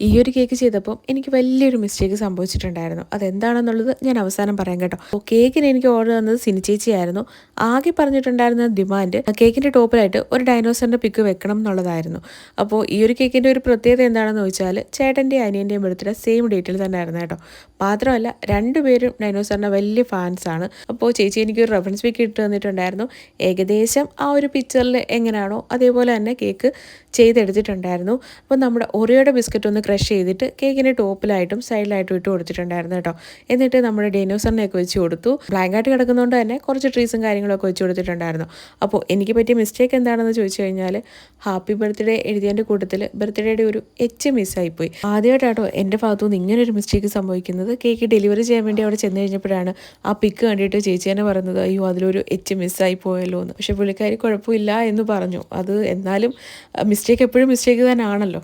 ഈ ഒരു കേക്ക് ചെയ്തപ്പോൾ എനിക്ക് വലിയൊരു മിസ്റ്റേക്ക് സംഭവിച്ചിട്ടുണ്ടായിരുന്നു. അതെന്താണെന്നുള്ളത് ഞാൻ അവസാനം പറയാം കേട്ടോ. അപ്പോൾ കേക്കിന് എനിക്ക് ഓർഡർ തന്നത് സിനി ചേച്ചിയായിരുന്നു. ആകെ പറഞ്ഞിട്ടുണ്ടായിരുന്ന ഡിമാൻഡ് കേക്കിൻ്റെ ടോപ്പിലായിട്ട് ഒരു ഡൈനോസറിൻ്റെ പിക്ക് വെക്കണം എന്നുള്ളതായിരുന്നു. അപ്പോൾ ഈ ഒരു കേക്കിൻ്റെ ഒരു പ്രത്യേകത എന്താണെന്ന് ചോദിച്ചാൽ ചേട്ടൻ്റെയും അനിയൻ്റെയും ബർത്ത്ഡേ സെയിം ഡേറ്റിൽ തന്നെ ആയിരുന്നു കേട്ടോ. മാത്രമല്ല രണ്ടുപേരും ഡൈനോസറിൻ്റെ വലിയ ഫാൻസാണ്. അപ്പോൾ ചേച്ചി എനിക്കൊരു റെഫറൻസ് പിക്ക് ഇട്ട് തന്നിട്ടുണ്ടായിരുന്നു. ഏകദേശം ആ ഒരു പിക്ചറിൽ എങ്ങനെയാണോ അതേപോലെ തന്നെ കേക്ക് ചെയ്തെടുത്തിട്ടുണ്ടായിരുന്നു. അപ്പോൾ നമ്മുടെ ഒറിയോയുടെ ബിസ്ക്കറ്റ് ഒന്ന് ക്രഷ് ചെയ്തിട്ട് കേക്കിൻ്റെ ടോപ്പിലായിട്ടും സൈഡിലായിട്ടും ഇട്ട് കൊടുത്തിട്ടുണ്ടായിരുന്നു കേട്ടോ. എന്നിട്ട് നമ്മുടെ ഡൈനോസറിനെയൊക്കെ വെച്ച് കൊടുത്തു. ബ്ലാങ്കായിട്ട് കിടക്കുന്നതുകൊണ്ട് തന്നെ കുറച്ച് ട്രീസും കാര്യങ്ങളൊക്കെ വെച്ച് കൊടുത്തിട്ടുണ്ടായിരുന്നു. അപ്പോൾ എനിക്ക് പറ്റിയ മിസ്റ്റേക്ക് എന്താണെന്ന് ചോദിച്ചു കഴിഞ്ഞാൽ ഹാപ്പി ബർത്ത്ഡേ എഴുതിയതിൻ്റെ കൂട്ടത്തിൽ ബർത്ത്ഡേയുടെ ഒരു എച്ച് മിസ്സായിപ്പോയി. ആദ്യമായിട്ടാട്ടോ എൻ്റെ ഭാഗത്തുനിന്ന് ഇങ്ങനൊരു മിസ്റ്റേക്ക് സംഭവിക്കുന്നത്. കേക്ക് ഡെലിവറി ചെയ്യാൻ വേണ്ടി അവിടെ ചെന്ന് കഴിഞ്ഞപ്പോഴാണ് ആ പിക്ക് കണ്ടിട്ട് ചേച്ചി തന്നെ പറയുന്നത് അയ്യോ അതിലൊരു എച്ച് മിസ്സായി പോയല്ലോ എന്ന്. പക്ഷെ പുള്ളിക്കാരി കുഴപ്പമില്ല എന്ന് പറഞ്ഞു. അത് എന്നാലും മിസ്റ്റേക്ക് എപ്പോഴും മിസ്റ്റേക്ക് തന്നെ ആണല്ലോ.